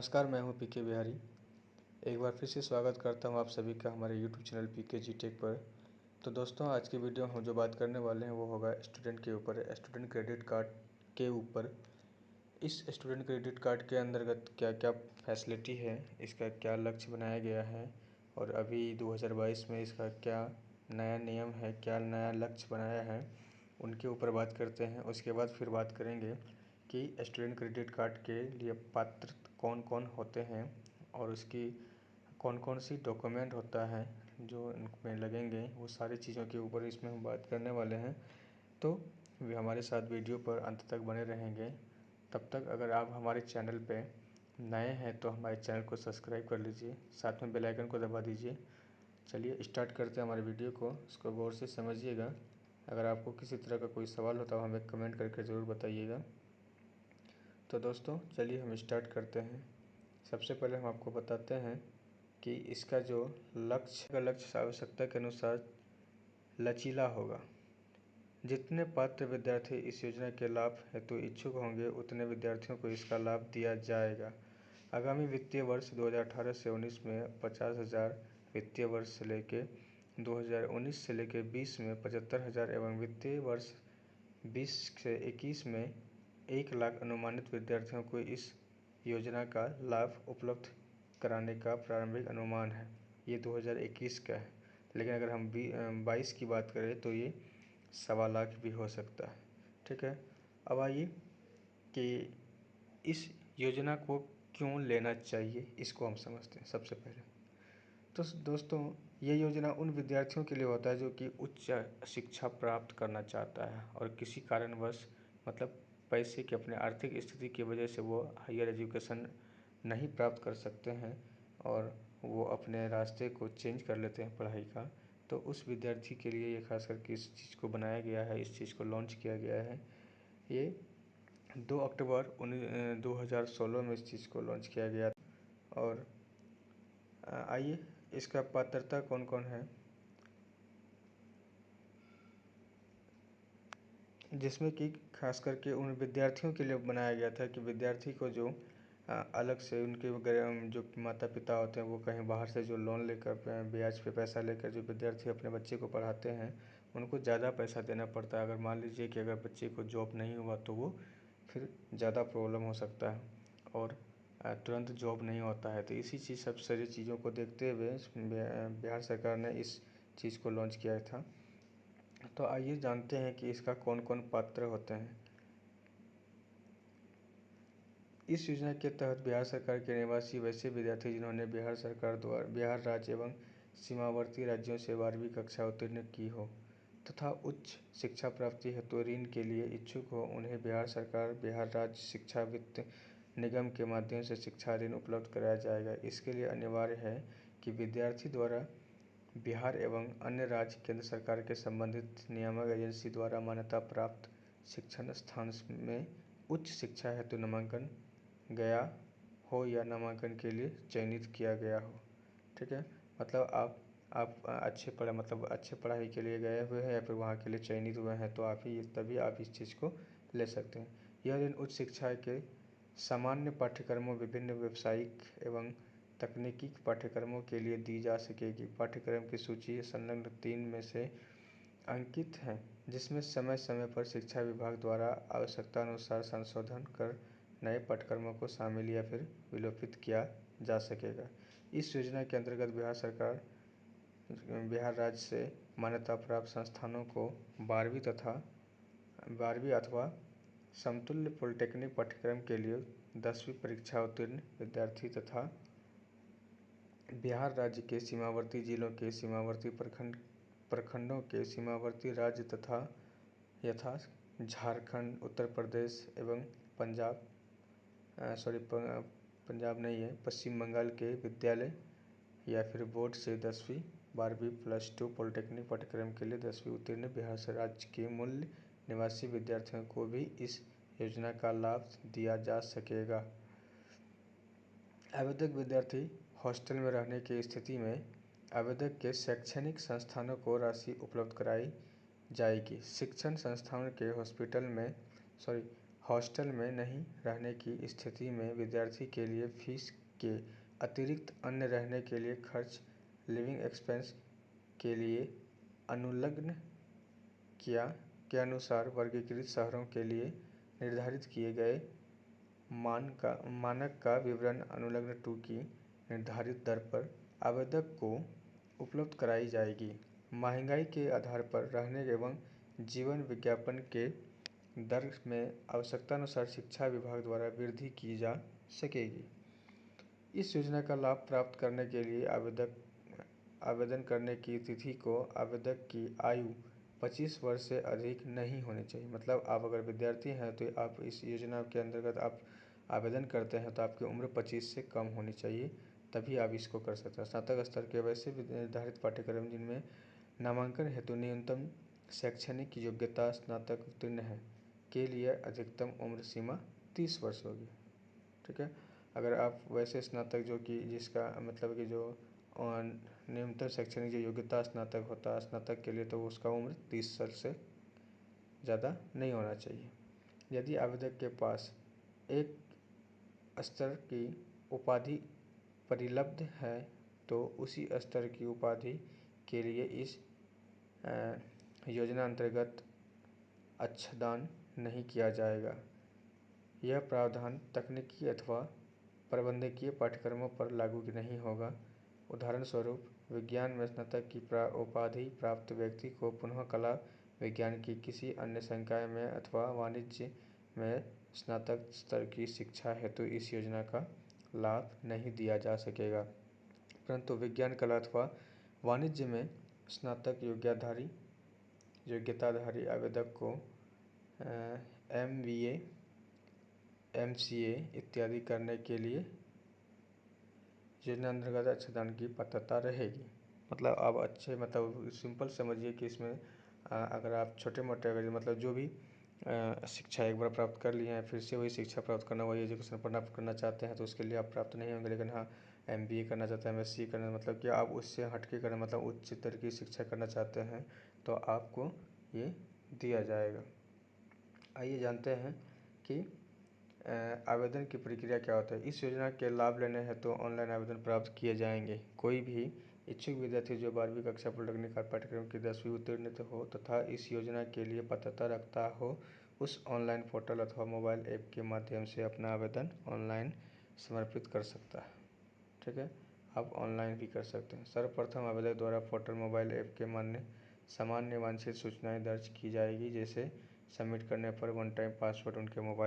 नमस्कार, मैं हूं पीके बिहारी। एक बार फिर से स्वागत करता हूं आप सभी का हमारे यूट्यूब चैनल पीके जी टेक पर। तो दोस्तों, आज की वीडियो हम जो बात करने वाले हैं वो होगा स्टूडेंट के ऊपर, स्टूडेंट क्रेडिट कार्ड के ऊपर। इस स्टूडेंट क्रेडिट कार्ड के अंतर्गत क्या क्या फैसिलिटी है, इसका क्या लक्ष्य बनाया गया है और अभी 2022 में इसका क्या नया नियम है, क्या नया लक्ष्य बनाया है, उनके ऊपर बात करते हैं। उसके बाद फिर बात करेंगे कि स्टूडेंट क्रेडिट कार्ड के लिए पात्र कौन कौन होते हैं और उसकी कौन कौन सी डॉक्यूमेंट होता है जो इनमें लगेंगे, वो सारी चीज़ों के ऊपर इसमें हम बात करने वाले हैं। तो वे हमारे साथ वीडियो पर अंत तक बने रहेंगे। तब तक अगर आप हमारे चैनल पे नए हैं तो हमारे चैनल को सब्सक्राइब कर लीजिए, साथ में बेल आइकन को दबा दीजिए। चलिए स्टार्ट करते हैं हमारे वीडियो को, इसको गौर से समझिएगा। अगर आपको किसी तरह का कोई सवाल हो तो हमें कमेंट करके ज़रूर बताइएगा। तो दोस्तों, चलिए हम स्टार्ट करते हैं। सबसे पहले हम आपको बताते हैं कि इसका जो लक्ष्य आवश्यकता के अनुसार लचीला होगा। जितने पात्र विद्यार्थी इस योजना के लाभ हेतु इच्छुक होंगे, उतने विद्यार्थियों को इसका लाभ दिया जाएगा। आगामी वित्तीय वर्ष 2018 से 19 में 50,000, वित्तीय वर्ष से लेकर 2019 से लेकर 20 में 75,000 एवं वित्तीय वर्ष 20 से 21 में 1 लाख अनुमानित विद्यार्थियों को इस योजना का लाभ उपलब्ध कराने का प्रारंभिक अनुमान है। ये 2021 का है, लेकिन अगर हम 22 की बात करें तो ये 1.25 लाख भी हो सकता है। ठीक है, अब आइए कि इस योजना को क्यों लेना चाहिए, इसको हम समझते हैं। सबसे पहले तो दोस्तों, ये योजना उन विद्यार्थियों के लिए होता है जो कि उच्च शिक्षा प्राप्त करना चाहता है और किसी कारणवश मतलब पैसे की, अपने आर्थिक स्थिति की वजह से वो हायर एजुकेशन नहीं प्राप्त कर सकते हैं और वो अपने रास्ते को चेंज कर लेते हैं पढ़ाई का। तो उस विद्यार्थी के लिए ये खास करके इस चीज़ को बनाया गया है, इस चीज़ को लॉन्च किया गया है। ये 2 अक्टूबर 2016 में इस चीज़ को लॉन्च किया गया। और आइए, इसका पात्रता कौन कौन है, जिसमें कि खास करके उन विद्यार्थियों के लिए बनाया गया था कि विद्यार्थी को जो अलग से उनके जो माता पिता होते हैं वो कहीं बाहर से जो लोन लेकर ब्याज पे पैसा लेकर जो विद्यार्थी अपने बच्चे को पढ़ाते हैं, उनको ज़्यादा पैसा देना पड़ता है। अगर मान लीजिए कि अगर बच्चे को जॉब नहीं हुआ तो वो फिर ज़्यादा प्रॉब्लम हो सकता है और तुरंत जॉब नहीं होता है। तो इसी चीज़ सब सारी चीज़ों को देखते हुए बिहार सरकार ने इस चीज़ को लॉन्च किया था। तो आइए जानते हैं कि इसका कौन कौन पात्र होते हैं। इस योजना के तहत बिहार सरकार के निवासी वैसे विद्यार्थी जिन्होंने बिहार राज्य एवं सीमावर्ती राज्यों से 12वीं कक्षा उत्तीर्ण की हो तथा उच्च शिक्षा प्राप्ति हेतु ऋण के लिए इच्छुक हो, उन्हें बिहार सरकार बिहार राज्य शिक्षा वित्त निगम के माध्यम से शिक्षा ऋण उपलब्ध कराया जाएगा। इसके लिए अनिवार्य है कि विद्यार्थी द्वारा बिहार एवं अन्य राज्य केंद्र सरकार के संबंधित नियामक एजेंसी द्वारा मान्यता प्राप्त शिक्षण स्थान में उच्च शिक्षा हेतु नामांकन गया हो या नामांकन के लिए चयनित किया गया हो। ठीक है, मतलब आप अच्छे पढ़ाई के लिए गए हुए हैं या फिर वहाँ के लिए चयनित हुए हैं तो तभी आप इस चीज़ को ले सकते हैं। यह ऋण उच्च शिक्षा के सामान्य पाठ्यक्रमों, विभिन्न व्यावसायिक एवं तकनीकी पाठ्यक्रमों के लिए दी जा सकेगी। पाठ्यक्रम की सूची संलग्न 3 में से अंकित है, जिसमें समय समय पर शिक्षा विभाग द्वारा आवश्यकता अनुसार संशोधन कर नए पाठ्यक्रमों को शामिल या फिर विलोपित किया जा सकेगा। इस योजना के अंतर्गत बिहार राज्य से मान्यता प्राप्त संस्थानों को 12वीं अथवा समतुल्य पॉलिटेक्निक पाठ्यक्रम के लिए 10वीं परीक्षा उत्तीर्ण विद्यार्थी तथा बिहार राज्य के सीमावर्ती जिलों के सीमावर्ती प्रखंडों के सीमावर्ती राज्य तथा यथा झारखंड, उत्तर प्रदेश एवं पंजाब नहीं है, पश्चिम बंगाल के विद्यालय या फिर बोर्ड से 10वीं 12वीं +2 पॉलिटेक्निक पाठ्यक्रम के लिए 10वीं उत्तीर्ण बिहार राज्य के मूल निवासी विद्यार्थियों को भी इस योजना का लाभ दिया जा सकेगा। आवेदक विद्यार्थी हॉस्टल में रहने की स्थिति में आवेदक के शैक्षणिक संस्थानों को राशि उपलब्ध कराई जाएगी। शिक्षण संस्थान के हॉस्टल में नहीं रहने की स्थिति में विद्यार्थी के लिए फीस के अतिरिक्त अन्य रहने के लिए खर्च लिविंग एक्सपेंस के लिए अनुलग्न किया के अनुसार वर्गीकृत शहरों के लिए निर्धारित किए गए मानक का विवरण अनुलग्न 2 की निर्धारित दर पर आवेदक को उपलब्ध कराई जाएगी। महंगाई के आधार पर रहने एवं जीवन विज्ञापन के दर में आवश्यकतानुसार शिक्षा विभाग द्वारा वृद्धि की जा सकेगी। इस योजना का लाभ प्राप्त करने के लिए आवेदन करने की तिथि को आवेदक की आयु 25 वर्ष से अधिक नहीं होनी चाहिए। मतलब आप अगर विद्यार्थी हैं तो आप इस योजना के अंतर्गत आप आवेदन करते हैं तो आपकी उम्र 25 से कम होनी चाहिए, तभी आप इसको कर सकते हैं। स्नातक स्तर के वैसे निर्धारित पाठ्यक्रम जिनमें नामांकन हेतु न्यूनतम शैक्षणिक योग्यता स्नातक उत्तीर्ण है के लिए अधिकतम उम्र सीमा 30 वर्ष होगी। ठीक है, अगर आप वैसे स्नातक जो कि जिसका मतलब कि जो न्यूनतम शैक्षणिक जो योग्यता स्नातक होता है स्नातक के लिए, तो उसका उम्र 30 साल से ज़्यादा नहीं होना चाहिए। यदि आवेदक के पास एक स्तर की उपाधि परिलब्ध है तो उसी स्तर की उपाधि के लिए इस योजना अंतर्गत अच्छादन नहीं किया जाएगा। यह प्रावधान तकनीकी अथवा प्रबंधकीय पाठ्यक्रमों पर लागू नहीं होगा। उदाहरण स्वरूप, विज्ञान में स्नातक की उपाधि प्राप्त व्यक्ति को पुनः कला विज्ञान की किसी अन्य संकाय में अथवा वाणिज्य में स्नातक स्तर की शिक्षा हेतु इस योजना का लाभ नहीं दिया जा सकेगा, परंतु विज्ञान कला अथवा वाणिज्य में स्नातक योग्यताधारी आवेदक को MBA, MCA इत्यादि करने के लिए योजना अंतर्गत अच्छादन की पात्रता रहेगी। मतलब आप अच्छे मतलब सिंपल समझिए कि इसमें अगर आप छोटे मोटे अगर मतलब जो भी शिक्षा एक बार प्राप्त कर लिए हैं फिर से वही शिक्षा प्राप्त करना, वही एजुकेशन प्राप्त करना चाहते हैं तो उसके लिए आप प्राप्त नहीं होंगे। लेकिन हाँ, MBA करना चाहते हैं, MSc करना मतलब कि आप उससे हटके करना मतलब उच्च स्तर की शिक्षा करना चाहते हैं तो आपको ये दिया जाएगा। आइए जानते हैं कि आवेदन की प्रक्रिया क्या होता है। इस योजना के लाभ लेने हेतु तो ऑनलाइन आवेदन प्राप्त किए जाएंगे। कोई भी इच्छुक विद्यार्थी जो 12वीं कक्षा पॉलिटेक्निक पाठ्यक्रम की 10वीं उत्तीर्ण हो तथा इस योजना के लिए पात्रता रखता हो, उस ऑनलाइन पोर्टल अथवा मोबाइल ऐप के माध्यम से अपना आवेदन ऑनलाइन समर्पित कर सकता है। ठीक है, आप ऑनलाइन भी कर सकते हैं। सर्वप्रथम आवेदक द्वारा पोर्टल मोबाइल ऐप के सामान्य वांछित सूचनाएं दर्ज की जाएगी, जैसे सबमिट करने पर वन टाइम पासवर्ड उनके मोबाइल